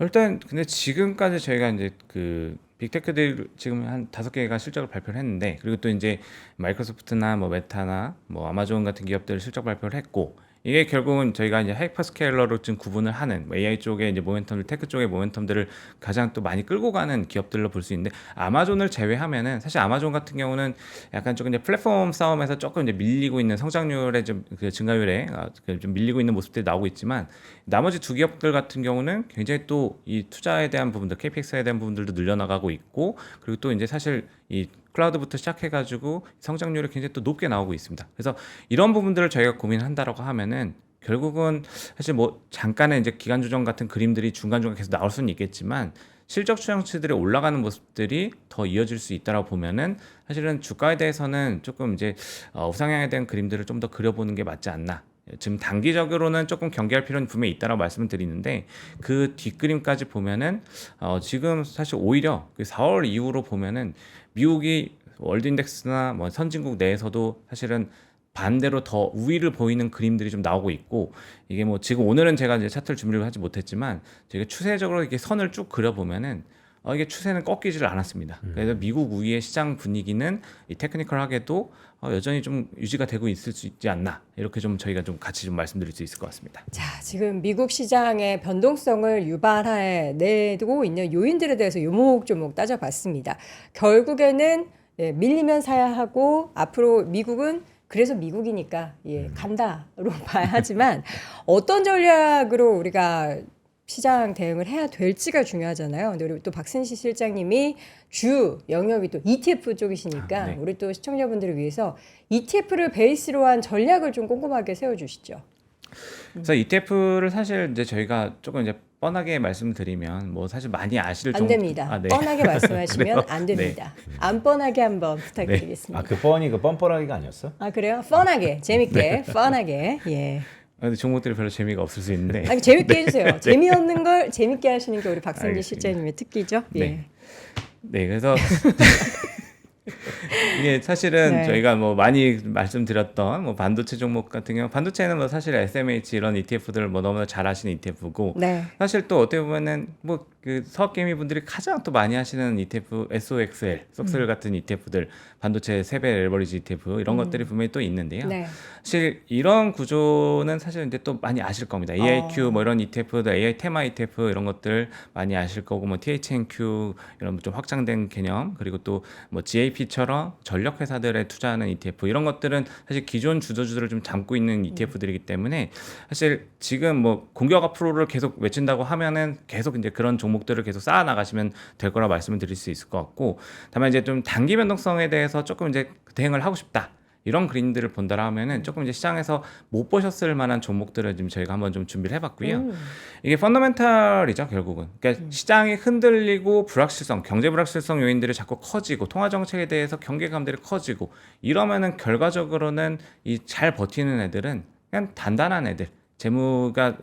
일단 근데 지금까지 저희가 이제 그 빅테크들 지금 한 5개가 실적을 발표를 했는데 그리고 또 이제 마이크로소프트나 뭐 메타나 뭐 아마존 같은 기업들 실적 발표를 했고 이게 결국은 저희가 이제 하이퍼스케일러로 지금 구분을 하는 뭐 AI 쪽의 이제 모멘텀들, 테크 쪽의 모멘텀들을 가장 또 많이 끌고 가는 기업들로 볼 수 있는데 아마존을 제외하면은 사실 아마존 같은 경우는 약간 조금 이제 플랫폼 싸움에서 조금 이제 밀리고 있는 성장률의 좀 그 증가율에 좀 밀리고 있는 모습들이 나오고 있지만 나머지 두 기업들 같은 경우는 굉장히 또 이 투자에 대한 부분들, KPX에 대한 부분들도 늘려나가고 있고 그리고 또 이제 사실 이 클라우드부터 시작해가지고 성장률이 굉장히 또 높게 나오고 있습니다. 그래서 이런 부분들을 저희가 고민한다라고 하면은 결국은 사실 뭐 잠깐의 이제 기간 조정 같은 그림들이 중간중간 계속 나올 수는 있겠지만 실적 추정치들이 올라가는 모습들이 더 이어질 수 있다라고 보면은 사실은 주가에 대해서는 조금 이제 우상향에 대한 그림들을 좀 더 그려보는 게 맞지 않나. 지금 단기적으로는 조금 경계할 필요는 분명히 있다라고 말씀을 드리는데 그 뒷그림까지 보면은 지금 사실 오히려 그 4월 이후로 보면은 미국이 월드 인덱스나 뭐 선진국 내에서도 사실은 반대로 더 우위를 보이는 그림들이 좀 나오고 있고 이게 뭐 지금 오늘은 제가 이제 차트를 준비를 하지 못했지만 저희가 추세적으로 이렇게 선을 쭉 그려보면은 이게 추세는 꺾이지를 않았습니다. 그래서 미국 우위의 시장 분위기는 이 테크니컬하게도 여전히 좀 유지가 되고 있을 수 있지 않나 이렇게 좀 저희가 좀 같이 좀 말씀드릴 수 있을 것 같습니다. 자, 지금 미국 시장의 변동성을 유발해 내두고 있는 요인들에 대해서 요목조목 따져봤습니다. 결국에는 밀리면 사야 하고 앞으로 미국은 그래서 미국이니까 간다로 봐야 하지만 어떤 전략으로 우리가 시장 대응을 해야 될지가 중요하잖아요. 근데 우리 또 박순시 실장님이 주 영역이 또 ETF 쪽이시니까 네. 우리 또 시청자분들을 위해서 ETF를 베이스로 한 전략을 좀 꼼꼼하게 세워주시죠. 그래서 ETF를 사실 이제 저희가 조금 이제 뻔하게 말씀드리면 뭐 사실 많이 아실 안 됩니다. 아, 네. 뻔하게 말씀하시면 안 됩니다. 안 뻔하게 한번 부탁드리겠습니다. 아, 그 뻔히 그 뻔뻔하기가 아니었어? 아 그래요? 뻔하게, 재밌게, 뻔하게. 예. 근데 종목들이 별로 재미가 없을 수 있는데 아니 재밌게 해주세요. 재미없는 걸 재밌게 하시는 게 우리 박성기 알겠습니다. 실장님의 특기죠. 예. 네. 네, 그래서 이게 사실은 네. 저희가 뭐 많이 말씀드렸던 뭐 반도체 종목 같은 경우 반도체는 뭐 사실 SMH 이런 ETF들을 뭐 너무나 잘 아시는 ETF고 네. 사실 또 어떻게 보면은 뭐 그 서학개미 분들이 가장 또 많이 하시는 ETF SOXL, 속슬 같은 ETF들 반도체 세배 레버리지 ETF 이런 것들이 분명히 또 있는데요. 네. 사실 이런 구조는 사실 이제 또 많이 아실 겁니다. AIQ 뭐 이런 ETF들, AI 테마 ETF 이런 것들 많이 아실 거고 뭐 THNQ 이런 좀 확장된 개념 그리고 또 뭐 GAP처럼 전력 회사들에 투자하는 ETF 이런 것들은 사실 기존 주도주들을 좀 담고 있는 ETF들이기 때문에 사실 지금 뭐 공격 앞으로를 계속 외친다고 하면은 계속 이제 그런 종목들을 계속 쌓아 나가시면 될 거라 말씀을 드릴 수 있을 것 같고 다만 이제 좀 단기 변동성에 대해서 조금 이제 대응을 하고 싶다. 이런 그림들을 본다라 하면은 조금 이제 시장에서 못 보셨을 만한 종목들을 지금 저희가 한번 좀 준비를 해봤고요. 이게 펀더멘탈이죠 결국은. 그러니까 시장이 흔들리고 불확실성, 경제 불확실성 요인들이 자꾸 커지고 통화 정책에 대해서 경계감들이 커지고 이러면은 결과적으로는 이 잘 버티는 애들은 그냥 단단한 애들.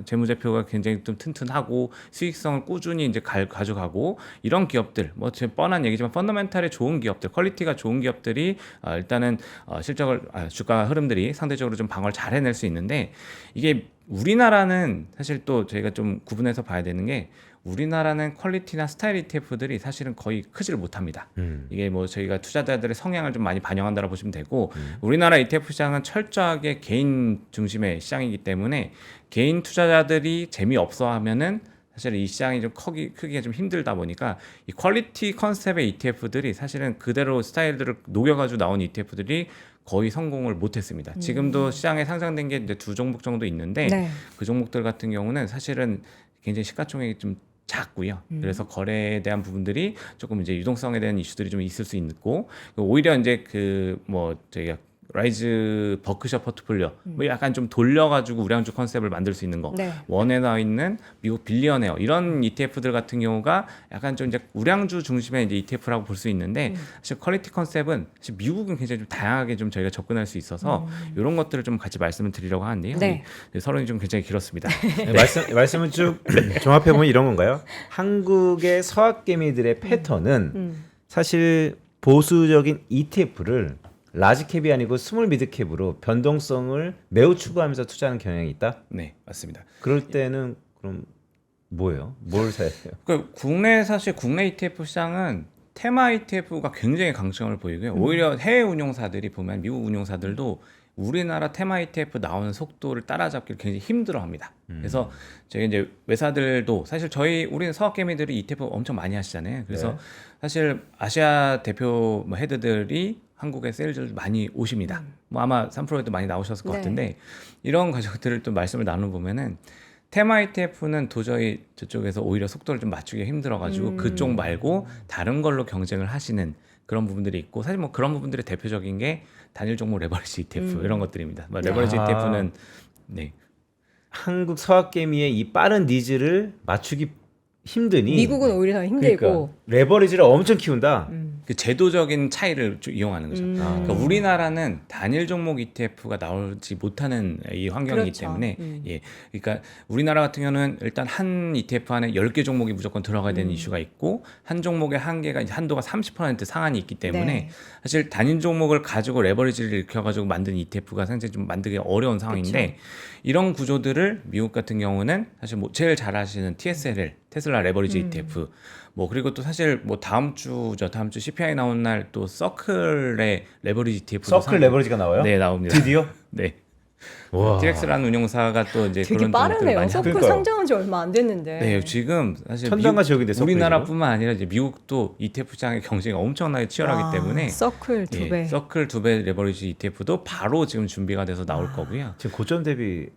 재무제표가 굉장히 좀 튼튼하고 수익성을 꾸준히 이제 가져가고 이런 기업들 뭐 뻔한 얘기지만 펀더멘탈이 좋은 기업들 퀄리티가 좋은 기업들이 일단은 실적을 주가 흐름들이 상대적으로 좀 방어를 잘 해낼 수 있는데 이게 우리나라는 사실 또 저희가 좀 구분해서 봐야 되는 게 우리나라는 퀄리티나 스타일 ETF들이 사실은 거의 크지를 못합니다. 이게 뭐 저희가 투자자들의 성향을 좀 많이 반영한다고 보시면 되고 우리나라 ETF 시장은 철저하게 개인 중심의 시장이기 때문에 개인 투자자들이 재미없어 하면은 사실 이 시장이 좀 크기가 좀 힘들다 보니까 이 퀄리티 컨셉의 ETF들이 사실은 그대로 스타일들을 녹여가지고 나온 ETF들이 거의 성공을 못했습니다. 지금도 시장에 상장된 게 이제 2종목 정도 있는데 네. 그 종목들 같은 경우는 사실은 굉장히 시가총액이 좀 작고요. 그래서 거래에 대한 부분들이 조금 이제 유동성에 대한 이슈들이 좀 있을 수 있고 오히려 이제 그 뭐 저희가 라이즈 버크셔 포트폴리오 뭐 약간 좀 돌려가지고 우량주 컨셉을 만들 수 있는 거 네. 원에 나와 있는 미국 빌리언웨어 이런 ETF들 같은 경우가 약간 좀 이제 우량주 중심의 이제 ETF라고 볼 수 있는데 사실 퀄리티 컨셉은 사실 미국은 굉장히 좀 다양하게 좀 저희가 접근할 수 있어서 이런 것들을 좀 같이 말씀을 드리려고 하는데요. 네. 서론이 좀 굉장히 길었습니다. 네, 말씀을 쭉 종합해 보면 이런 건가요? 한국의 서학개미들의 패턴은 사실 보수적인 ETF를 라지캡이 아니고 스몰 미드캡으로 변동성을 매우 추구하면서 투자하는 경향이 있다? 네, 맞습니다. 그럴 때는 그럼 뭐예요? 뭘 사야 돼요? 그 국내 사실 국내 ETF 시장은 테마 ETF가 굉장히 강점을 보이고요. 오히려 해외 운용사들이 보면 미국 운용사들도 우리나라 테마 ETF 나오는 속도를 따라잡기를 굉장히 힘들어합니다. 그래서 저희 이제 외사들도 사실 우리는 서학개미들이 ETF 엄청 많이 하시잖아요. 그래서 네. 사실 아시아 대표 뭐 헤드들이 한국에 세일즈 많이 오십니다. 뭐 아마 3%에도 많이 나오셨을 것 네. 같은데 이런 가족들을 또 말씀을 나눠보면은 테마 ETF는 도저히 저쪽에서 오히려 속도를 좀 맞추기 힘들어가지고 그쪽 말고 다른 걸로 경쟁을 하시는 그런 부분들이 있고 사실 뭐 그런 부분들의 대표적인 게 단일 종목 레버리지 ETF 이런 것들입니다. 뭐 레버리지 ETF는 네. 한국 서학개미의 이 빠른 니즈를 맞추기 힘드니 미국은 오히려 더 힘들고 그러니까 레버리지를 엄청 키운다. 그 제도적인 차이를 좀 이용하는 거죠. 그러니까 우리나라는 단일 종목 ETF가 나오지 못하는 이 환경이기 그렇죠. 때문에 예, 그러니까 우리나라 같은 경우는 일단 한 ETF 안에 10개 종목이 무조건 들어가야 되는 이슈가 있고 한 종목의 한계가 이제 한도가 30% 상한이 있기 때문에 네. 사실 단일 종목을 가지고 레버리지를 일으켜가지고 만든 ETF가 상당히 좀 만들기 어려운 상황인데 이런 구조들을 미국 같은 경우는 사실 뭐 제일 잘 아시는 TSL 테슬라 레버리지 ETF 뭐 그리고 또 사실 뭐 다음 주 CPI 나온 날 또 서클의 레버리지 ETF 서클 레버리지가 나와요? 네 나옵니다. 드디어? 네. 와. TRX라는 운용사가 또 이제 되게 그런 종목들을 빠르네요. 많이 서클 그러니까요. 상장한 지 얼마 안 됐는데. 네, 지금 사실 천당과 지옥인데 서클이 우리나라뿐만 아니라 이제 미국도 ETF 시장의 경쟁이 엄청나게 치열하기 때문에 서클 2배. 예, 서클 2배 레버리지 ETF도 바로 지금 준비가 돼서 나올 거고요. 지금 고점 대비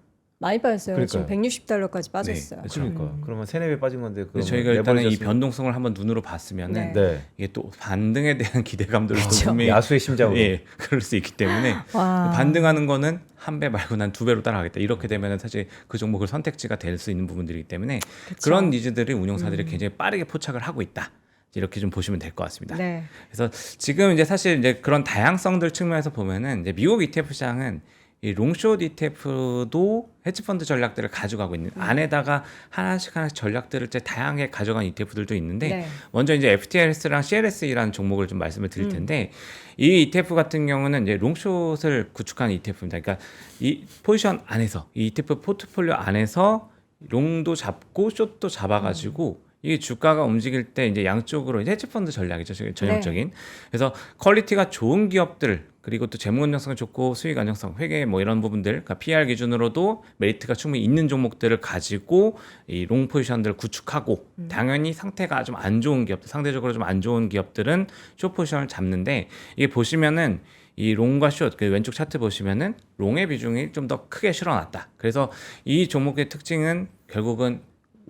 많이 빠졌어요. 그러니까요. 지금 $160까지 빠졌어요. 그러니까 그러면 3-4배 빠진 건데 근데 저희가 일단은 이 변동성을 한번 눈으로 봤으면은 네. 이게 또 반등에 대한 기대감들도 그렇죠. 분명히 야수의 심장으로. 예, 그럴 수 있기 때문에 와. 반등하는 거는 한 배 말고 난 2배로 따라가겠다. 이렇게 되면은 사실 그 종목을 선택지가 될 수 있는 부분들이기 때문에 그쵸. 그런 니즈들이 운용사들이 굉장히 빠르게 포착을 하고 있다. 이렇게 좀 보시면 될 것 같습니다. 네. 그래서 지금 이제 사실 이제 그런 다양성들 측면에서 보면은 이제 미국 ETF 시장은 이 롱숏 ETF도 헤지펀드 전략들을 가져가고 있는 안에다가 하나씩 전략들을 이제 다양하게 가져간 ETF들도 있는데 네. 먼저 이제 FTS랑 CLS라는 종목을 좀 말씀을 드릴 텐데 이 ETF 같은 경우는 이제 롱숏을 구축한 ETF입니다. 그러니까 이 포지션 안에서 이 ETF 포트폴리오 안에서 롱도 잡고 숏도 잡아가지고 이게 주가가 움직일 때 이제 양쪽으로 이제 헤지펀드 전략이죠, 전형적인. 그래서 퀄리티가 좋은 기업들 그리고 또 재무 안정성이 좋고 수익 안정성, 회계 뭐 이런 부분들, 그러니까 PR 기준으로도 메리트가 충분히 있는 종목들을 가지고 이 롱 포지션들을 구축하고 당연히 상태가 좀 안 좋은 기업들, 상대적으로 좀 안 좋은 기업들은 숏 포지션을 잡는데 이게 보시면은 이 롱과 숏, 그 왼쪽 차트 보시면은 롱의 비중이 좀 더 크게 실어놨다. 그래서 이 종목의 특징은 결국은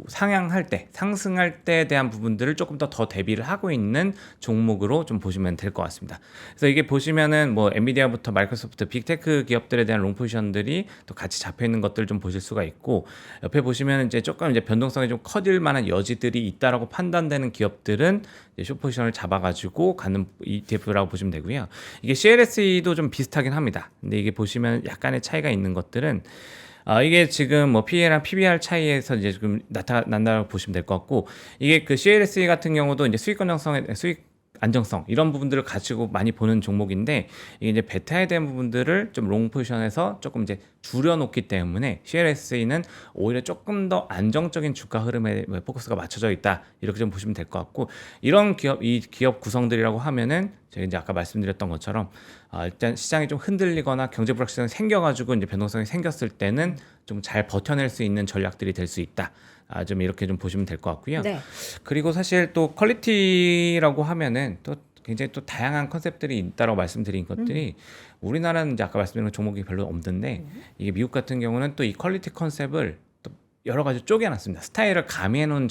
상향할 때, 상승할 때에 대한 부분들을 조금 더 대비를 하고 있는 종목으로 좀 보시면 될 것 같습니다. 그래서 이게 보시면은 뭐 엔비디아부터 마이크로소프트, 빅테크 기업들에 대한 롱 포지션들이 또 같이 잡혀 있는 것들을 좀 보실 수가 있고 옆에 보시면 이제 조금 이제 변동성이 좀 커질 만한 여지들이 있다라고 판단되는 기업들은 이제 숏 포지션을 잡아가지고 가는 ETF라고 보시면 되고요. 이게 CLSE도 좀 비슷하긴 합니다. 근데 이게 보시면 약간의 차이가 있는 것들은 이게 지금 뭐 PE랑 PBR 차이에서 이제 지금 나타난다고 보시면 될 것 같고 이게 그 CLSE 같은 경우도 이제 수익 안정성 이런 부분들을 가지고 많이 보는 종목인데 이게 이제 베타에 대한 부분들을 좀 롱 포지션에서 조금 이제 줄여놓기 때문에 CLSE는 오히려 조금 더 안정적인 주가 흐름에 포커스가 맞춰져 있다 이렇게 좀 보시면 될 것 같고 이런 이 기업 구성들이라고 하면은 제가 이제 아까 말씀드렸던 것처럼 일단 시장이 좀 흔들리거나 경제 불확실성이 생겨가지고 이제 변동성이 생겼을 때는 좀 잘 버텨낼 수 있는 전략들이 될 수 있다. 좀 이렇게 좀 보시면 될 것 같고요. 네. 그리고 사실 또 퀄리티라고 하면은 또 굉장히 또 다양한 컨셉들이 있다라고 말씀드린 것들이 우리나라는 이제 아까 말씀드린 종목이 별로 없는데 이게 미국 같은 경우는 또 이 퀄리티 컨셉을 또 여러 가지 쪼개놨습니다. 스타일을 가미해 놓은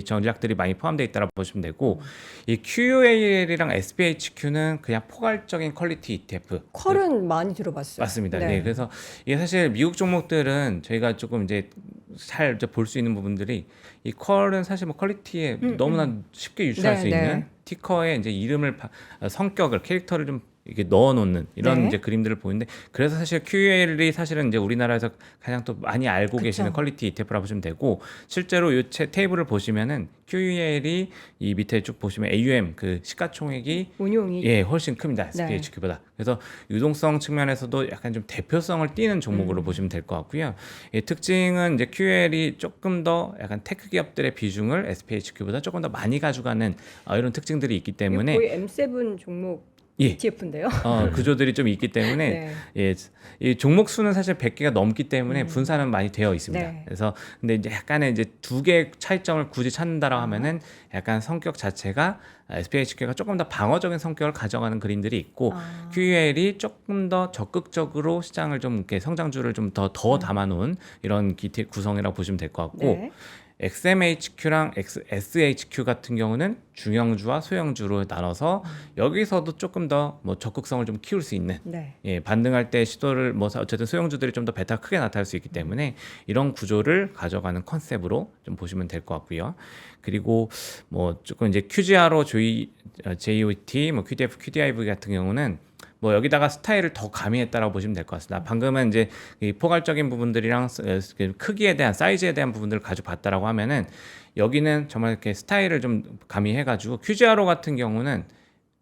전략들이 많이 포함되어 있다고 보시면 되고 이 QUAL이랑 SPHQ는 그냥 포괄적인 퀄리티 ETF. 퀄은 많이 들어봤어요. 맞습니다. 네. 그래서 이게 사실 미국 종목들은 저희가 조금 이제 잘 볼 수 있는 부분들이 이 퀄은 사실 뭐 퀄리티에 너무나 쉽게 유추할 수 있는 티커에 이제 이름을 성격을 캐릭터를 좀 이렇게 넣어놓는 이런 이제 그림들을 보이는데 그래서 사실 QL이 사실은 이제 우리나라에서 가장 또 많이 알고 계시는 퀄리티 ETF라고 보시면 되고 실제로 이 테이블을 보시면은 QL이 이 밑에 쭉 보시면 AUM 그 시가총액이 운용이 훨씬 큽니다. SPHQ보다. 그래서 유동성 측면에서도 약간 좀 대표성을 띠는 종목으로 보시면 될 것 같고요. 특징은 이제 QL이 조금 더 약간 테크 기업들의 비중을 SPHQ보다 조금 더 많이 가져가는 이런 특징들이 있기 때문에 거의 M7 종목 ETF인데요. 구조들이 좀 있기 때문에 이 종목 수는 사실 100개가 넘기 때문에 분산은 많이 되어 있습니다. 그래서 근데 이제 약간의 이제 두 개의 차이점을 굳이 찾는다라고 하면은 약간 성격 자체가 SPHQ가 조금 더 방어적인 성격을 가져가는 그림들이 있고 QL이 조금 더 적극적으로 시장을 좀 이렇게 성장주를 좀 더 담아놓은 이런 구성이라고 보시면 될 것 같고. XMHQ랑 SHQ 같은 경우는 중형주와 소형주로 나눠서 여기서도 조금 더 뭐 적극성을 좀 키울 수 있는 반등할 때 시도를 뭐 어쨌든 소형주들이 좀 더 베타 크게 나타날 수 있기 때문에 이런 구조를 가져가는 컨셉으로 좀 보시면 될 것 같고요. 그리고 뭐 조금 이제 QGRO, JOT, 뭐 QDF, QDIV 같은 경우는 뭐 여기다가 스타일을 더 가미했다라고 보시면 될 것 같습니다. 방금은 이제 이 포괄적인 부분들이랑 크기에 대한 사이즈에 대한 부분들을 가져봤다라고 하면은 여기는 정말 이렇게 스타일을 좀 가미해가지고 QGRO 같은 경우는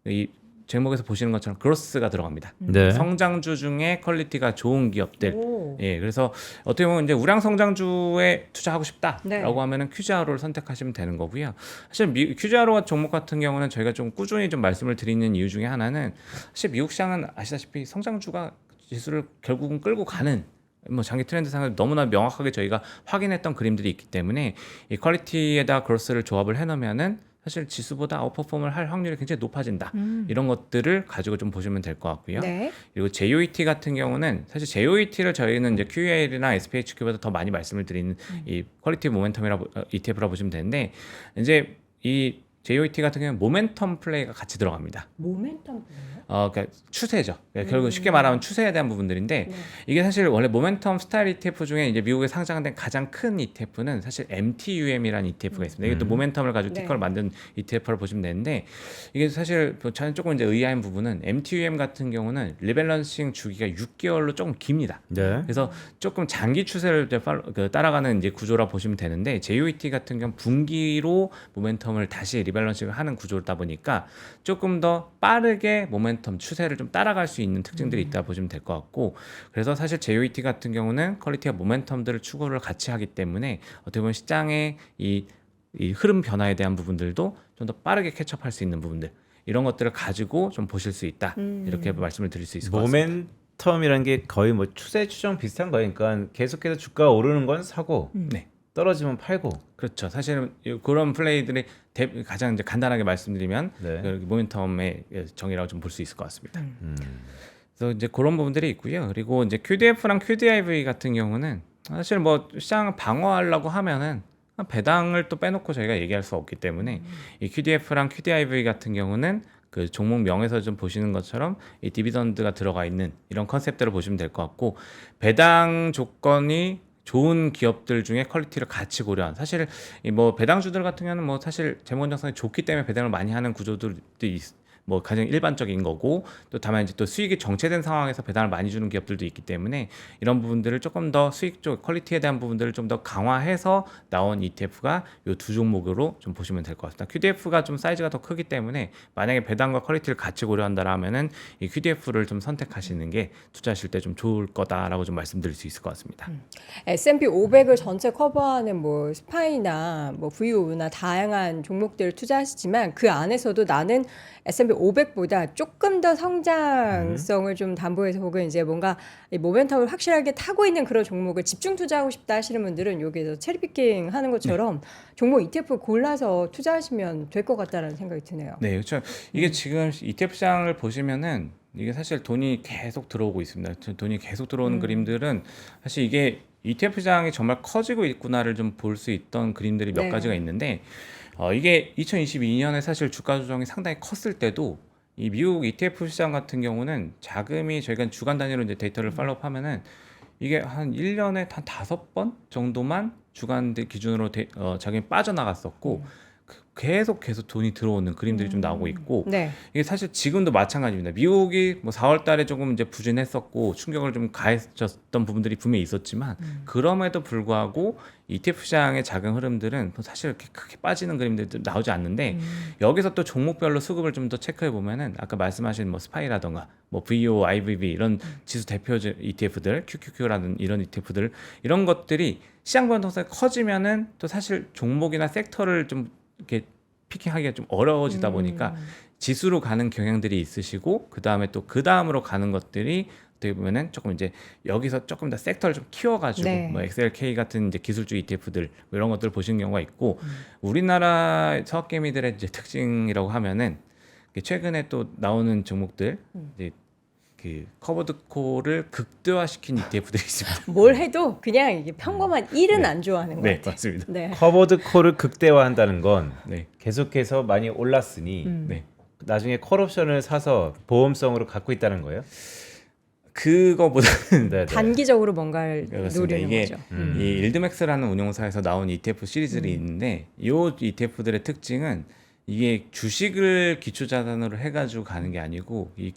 이 제목에서 보시는 것처럼 그로스가 들어갑니다. 성장주 중에 퀄리티가 좋은 기업들. 그래서 어떻게 보면 이제 우량 성장주에 투자하고 싶다라고 하면은 QGRO를 선택하시면 되는 거고요. 사실 QGRO 종목 같은 경우는 저희가 좀 꾸준히 좀 말씀을 드리는 이유 중에 하나는 사실 미국 시장은 아시다시피 성장주가 지수를 결국은 끌고 가는 뭐 장기 트렌드상을 너무나 명확하게 저희가 확인했던 그림들이 있기 때문에 이 퀄리티에다 그로스를 조합을 해놓으면은 사실 지수보다 아웃퍼폼을 할 확률이 굉장히 높아진다. 이런 것들을 가지고 좀 보시면 될 것 같고요. 네. 그리고 JOET 같은 경우는 사실 JOET를 저희는 이제 QAL이나 SPHQ보다 더 많이 말씀을 드리는 이 퀄리티 모멘텀이라 ETF라 보시면 되는데 이제 이 JOET 같은 경우는 모멘텀 플레이가 같이 들어갑니다. 모멘텀 플레이요? 그러니까 추세죠. 그러니까 결국 쉽게 말하면 추세에 대한 부분들인데 네. 이게 사실 원래 모멘텀 스타일 ETF 중에 이제 미국에 상장된 가장 큰 ETF는 사실 MTUM이라는 ETF가 있습니다. 이게 또 모멘텀을 가지고 네. 티커를 만든 ETF를 보시면 되는데 이게 사실 저는 조금 이제 의아한 부분은 MTUM 같은 경우는 리밸런싱 주기가 6개월로 조금 깁니다. 네. 그래서 조금 장기 추세를 이제 따라가는 이제 구조라 보시면 되는데 JOET 같은 경우 분기로 모멘텀을 다시 리밸런싱을 하는 구조다 보니까 조금 더 빠르게 모멘텀 추세를 좀 따라갈 수 있는 특징들이 있다 보시면 될 것 같고 그래서 사실 JOET 같은 경우는 퀄리티와 모멘텀들을 추구를 같이 하기 때문에 어떻게 보면 시장의 이 흐름 변화에 대한 부분들도 좀 더 빠르게 캐치업할 수 있는 부분들 이런 것들을 가지고 좀 보실 수 있다 이렇게 말씀을 드릴 수 있을 것 같습니다. 모멘텀이란 게 거의 뭐 추세 추정 비슷한 거니까 계속해서 주가가 오르는 건 사고 네. 떨어지면 팔고. 그렇죠. 사실은 그런 플레이들이 가장 이제 간단하게 말씀드리면 네. 모멘텀의 정의라고 좀 볼 수 있을 것 같습니다. 그래서 이제 그런 부분들이 있고요. 그리고 이제 QDF랑 QDIV 같은 경우는 사실 뭐 시장 방어하려고 하면은 배당을 또 빼놓고 저희가 얘기할 수 없기 때문에 이 QDF랑 QDIV 같은 경우는 그 종목명에서 좀 보시는 것처럼 이 디비던드가 들어가 있는 이런 컨셉대로 보시면 될 것 같고 배당 조건이 좋은 기업들 중에 퀄리티를 같이 고려한 사실 이 뭐 배당주들 같은 경우는 뭐 사실 재무건전성이 좋기 때문에 배당을 많이 하는 구조들도 뭐 가장 일반적인 거고 또 다만 이제 또 수익이 정체된 상황에서 배당을 많이 주는 기업들도 있기 때문에 이런 부분들을 조금 더 수익 쪽 퀄리티에 대한 부분들을 좀 더 강화해서 나온 ETF가 이 두 종목으로 좀 보시면 될 것 같습니다. QDF가 좀 사이즈가 더 크기 때문에 만약에 배당과 퀄리티를 같이 고려한다라면은 이 QDF를 좀 선택하시는 게 투자하실 때 좀 좋을 거다라고 좀 말씀드릴 수 있을 것 같습니다. S&P 500을 전체 커버하는 뭐 스파이나 뭐 VO나 다양한 종목들을 투자하시지만 그 안에서도 나는 S&P 500보다 조금 더 성장성을 좀 담보해서 혹은 이제 뭔가 이 모멘텀을 확실하게 타고 있는 그런 종목을 집중 투자하고 싶다 하시는 분들은 여기에서 체리피킹 하는 것처럼 종목 ETF 골라서 투자하시면 될 것 같다라는 생각이 드네요. 네, 그렇죠. 이게 지금 ETF 시장을 보시면은 이게 사실 돈이 계속 들어오고 있습니다. 돈이 계속 들어오는 그림들은 사실 이게 ETF 시장이 정말 커지고 있구나를 좀 볼 수 있던 그림들이 몇 네. 가지가 있는데 이게 2022년에 사실 주가 조정이 상당히 컸을 때도 이 미국 ETF 시장 같은 경우는 자금이 저희가 주간 단위로 이제 데이터를 팔로우하면은 이게 한 1년에 한 5번 정도만 주간 기준으로 자금이 빠져나갔었고 계속 돈이 들어오는 그림들이 좀 나오고 있고 네. 이게 사실 지금도 마찬가지입니다. 미국이 뭐 4월 달에 조금 이제 부진했었고 충격을 좀 가했었던 부분들이 분명히 있었지만 그럼에도 불구하고 ETF 시장의 작은 흐름들은 사실 이렇게 크게 빠지는 그림들도 나오지 않는데 여기서 또 종목별로 수급을 좀 더 체크해 보면은 아까 말씀하신 뭐 스파이라던가 뭐 VO, IVV 이런 지수 대표 ETF들, QQQ라는 이런 ETF들 이런 것들이 시장 변동성이 커지면은 또 사실 종목이나 섹터를 좀 이렇게 피킹하기가 좀 어려워지다 보니까 지수로 가는 경향들이 있으시고 그 다음으로 가는 것들이 어떻게 보면은 조금 이제 여기서 조금 더 섹터를 좀 키워가지고 네. 뭐 XLK 같은 이제 기술주 ETF들 뭐 이런 것들을 보시는 경우가 있고 우리나라 서학개미들의 이제 특징이라고 하면은 최근에 또 나오는 종목들 이제 그 커버드콜을 극대화시킨 ETF들이 있습니다. 뭘 해도 그냥 이게 평범한 일은 안 좋아하는 것 네, 같아요. 맞습니다. 네. 커버드 콜을 극대화한다는 건 네, 계속해서 많이 올랐으니 네. 나중에 콜옵션을 사서 보험성으로 갖고 있다는 거예요. 그거보다는 네, 네. 단기적으로 뭔가를 그렇습니다. 노리는 이게 거죠. 이 일드맥스라는 운용사에서 나온 ETF 시리즈들이 있는데 이 ETF들의 특징은 이게 주식을 기초 자산으로 해가지고 가는 게 아니고 이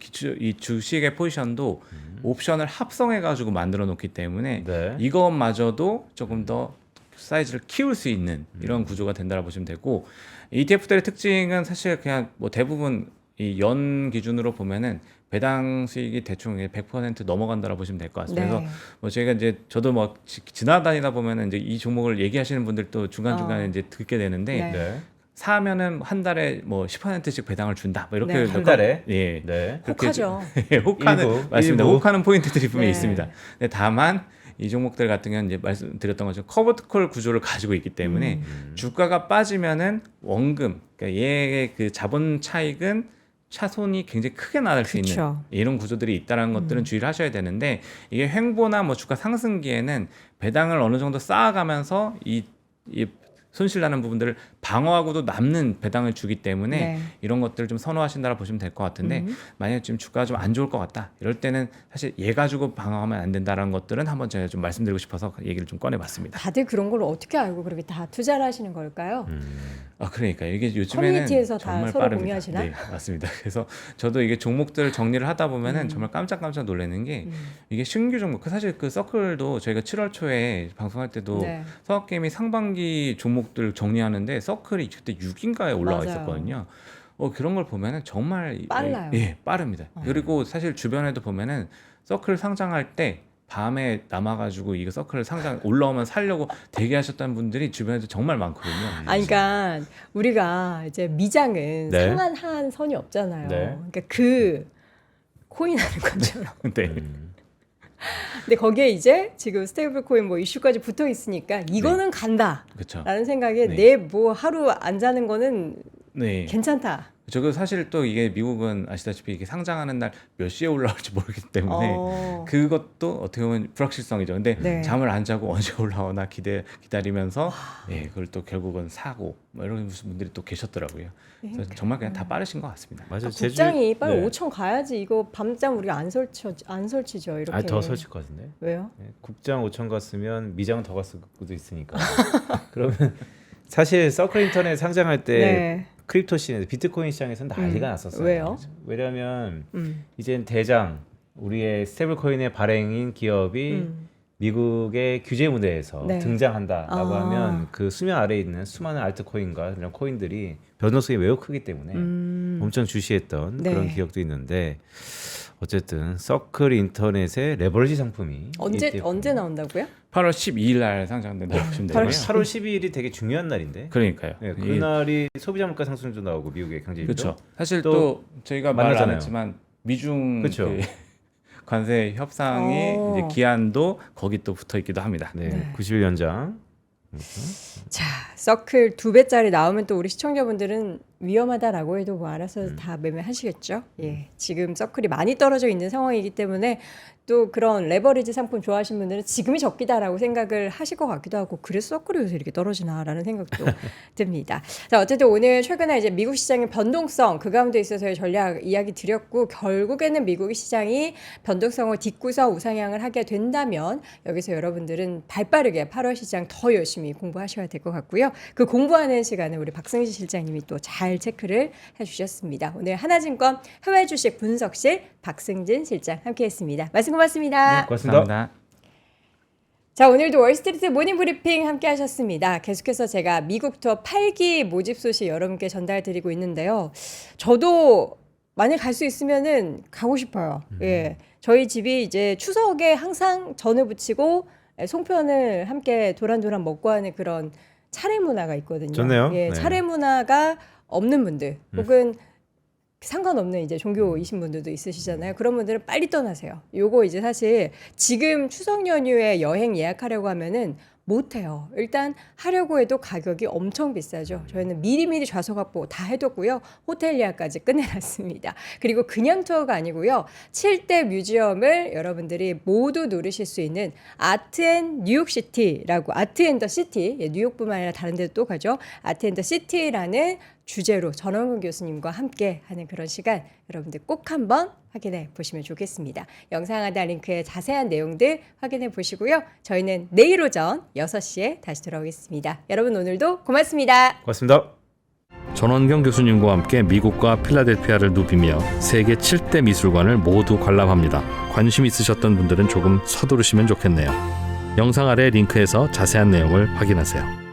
주식의 포지션도 옵션을 합성해가지고 만들어 놓기 때문에 네. 이것마저도 조금 더 사이즈를 키울 수 있는 이런 구조가 된다고 보시면 되고 ETF들의 특징은 사실 그냥 뭐 대부분 이 연 기준으로 보면은 배당 수익이 대충 100% 넘어간다고 보시면 될 것 같습니다. 네. 그래서 뭐 저희가 이제 저도 뭐 지나다니다 보면은 이제 이 종목을 얘기하시는 분들도 중간중간에 이제 듣게 되는데 네. 네. 사면은 한 달에 뭐 10%씩 배당을 준다. 뭐 이렇게 네. 한 달에? 예. 네. 그렇게 혹하죠. 혹하는 일부, 맞습니다. 일부. 혹하는 포인트들이 분명히 네. 있습니다. 근데 다만 이 종목들 같은 경우는 이제 말씀드렸던 것처럼 커버콜 구조를 가지고 있기 때문에 주가가 빠지면은 원금, 그러니까 얘의 그 자본 차익은 차손이 굉장히 크게 나갈 수 있는 그쵸. 이런 구조들이 있다는 것들은 주의를 하셔야 되는데 이게 횡보나 뭐 주가 상승기에는 배당을 어느 정도 쌓아가면서 이 손실 나는 부분들을 방어하고도 남는 배당을 주기 때문에 네. 이런 것들을 좀 선호하신다라 보시면 될 것 같은데 만약에 지금 주가가 좀 안 좋을 것 같다 이럴 때는 사실 얘 가지고 방어하면 안 된다라는 것들은 한번 제가 좀 말씀드리고 싶어서 얘기를 좀 꺼내봤습니다. 다들 그런 걸 어떻게 알고 그렇게 다 투자를 하시는 걸까요? 그러니까 이게 요즘에는 커뮤니티에서 다 정말 서로 빠릅니다. 공유하시나? 네, 맞습니다. 그래서 저도 이게 종목들 정리를 하다 보면은 정말 깜짝깜짝 놀라는 게 이게 신규 종목, 사실 그 서클도 저희가 7월 초에 방송할 때도 네. 서학개미 상반기 종목들 정리하는데 서클이 그때 6인가에 올라와 맞아요. 있었거든요. 그런 걸 보면은 정말 빨라요. 예, 빠릅니다. 그리고 사실 주변에도 보면은 서클 상장할 때 밤에 남아가지고 이거 서클 상장 올라오면 살려고 대기하셨다는 분들이 주변에도 정말 많거든요. 그러니까 우리가 이제 미장은 네. 상한 하한 선이 없잖아요. 네. 그러니까 그 코인 하는 것처럼. 네. 근데 거기에 이제 지금 스테이블 코인 뭐 이슈까지 붙어 있으니까 이거는 간다라는 그렇죠. 생각에 네. 내 뭐 하루 안 자는 거는 네. 괜찮다. 저거 사실 또 이게 미국은 아시다시피 이게 상장하는 날 몇 시에 올라올지 모르기 때문에 그것도 어떻게 보면 불확실성이죠. 근데 네. 잠을 안 자고 언제 올라오나 기다리면서 예, 그걸 또 결국은 사고 뭐 이런 분들이 또 계셨더라고요. 그래서 정말 그냥 다 빠르신 것 같습니다. 맞아요. 국장이 빨리 네. 5천 가야지. 이거 밤잠 우리가 안 설치죠. 이렇게. 더 설칠 것 같은데. 왜요? 네, 국장 5천 갔으면 미장 더 갔을 수도 있으니까. 그러면 사실 서클 인터넷 상장할 때 네. 크립토 시장, 비트코인 시장에서는 난리가 났었어요. 왜요? 왜냐하면 이젠 대장 우리의 스테이블 코인의 발행인 기업이 미국의 규제 무대에서 네. 등장한다라고 하면 그 수면 아래에 있는 수많은 알트코인과 이런 코인들이 변동성이 매우 크기 때문에 엄청 주시했던 네. 그런 기억도 있는데 어쨌든 서클 인터넷의 레버리지 상품이 언제 나온다고요? 8월 12일 날 상장된다고 보시면 되고요. 8월 12일이 되게 중요한 날인데. 그러니까요. 네, 그날이 소비자 물가 상승도 나오고 미국의 경제일도. 그렇죠. 사실 또 또 저희가 말 안 만나잖아요. 했지만 미중 그쵸. 그 관세 협상의 이제 기한도 거기 또 붙어 있기도 합니다. 네, 91년장. 자, 서클 2배짜리 나오면 또 우리 시청자분들은 위험하다라고 해도 뭐 알아서 다 매매하시겠죠. 예, 지금 서클이 많이 떨어져 있는 상황이기 때문에 또 그런 레버리지 상품 좋아하시는 분들은 지금이 적기다라고 생각을 하실 것 같기도 하고 그래서 서클이 요새 이렇게 떨어지나라는 생각도 듭니다. 자, 어쨌든 오늘 최근에 이제 미국 시장의 변동성 그 가운데 있어서의 전략 이야기 드렸고 결국에는 미국 시장이 변동성을 딛고서 우상향을 하게 된다면 여기서 여러분들은 발빠르게 8월 시장 더 열심히 공부하셔야 될 것 같고요. 그 공부하는 시간에 우리 박승진 실장님이 또 잘 체크를 해주셨습니다. 오늘 하나증권 해외 주식 분석실 박승진 실장 함께했습니다. 말씀 고맙습니다. 네, 고맙습니다. 감사합니다. 자, 오늘도 월스트리트 모닝 브리핑 함께 하셨습니다. 계속해서 제가 미국 투어 8기 모집 소식 여러분께 전달드리고 있는데요. 저도 만약 갈 수 있으면은 가고 싶어요. 예. 저희 집이 이제 추석에 항상 전을 부치고 송편을 함께 도란도란 먹고 하는 그런 차례 문화가 있거든요. 좋네요. 예, 네. 차례 문화가 없는 분들 혹은 상관없는 이제 종교이신 분들도 있으시잖아요. 그런 분들은 빨리 떠나세요. 요거 이제 사실 지금 추석 연휴에 여행 예약하려고 하면은 못해요. 일단 하려고 해도 가격이 엄청 비싸죠. 저희는 미리미리 좌석 확보 다 해뒀고요. 호텔 예약까지 끝내놨습니다. 그리고 그냥 투어가 아니고요. 7대 뮤지엄을 여러분들이 모두 누르실 수 있는 아트앤 뉴욕시티라고 아트앤더 시티, 예, 뉴욕뿐만 아니라 다른 데도 또 가죠. 아트앤더 시티라는 주제로 전원근 교수님과 함께 하는 그런 시간 여러분들 꼭 한번 확인해 보시면 좋겠습니다. 영상 하단 링크에 자세한 내용들 확인해 보시고요. 저희는 내일 오전 6시에 다시 돌아오겠습니다. 여러분 오늘도 고맙습니다. 고맙습니다. 전원경 교수님과 함께 미국과 필라델피아를 누비며 세계 7대 미술관을 모두 관람합니다. 관심 있으셨던 분들은 조금 서두르시면 좋겠네요. 영상 아래 링크에서 자세한 내용을 확인하세요.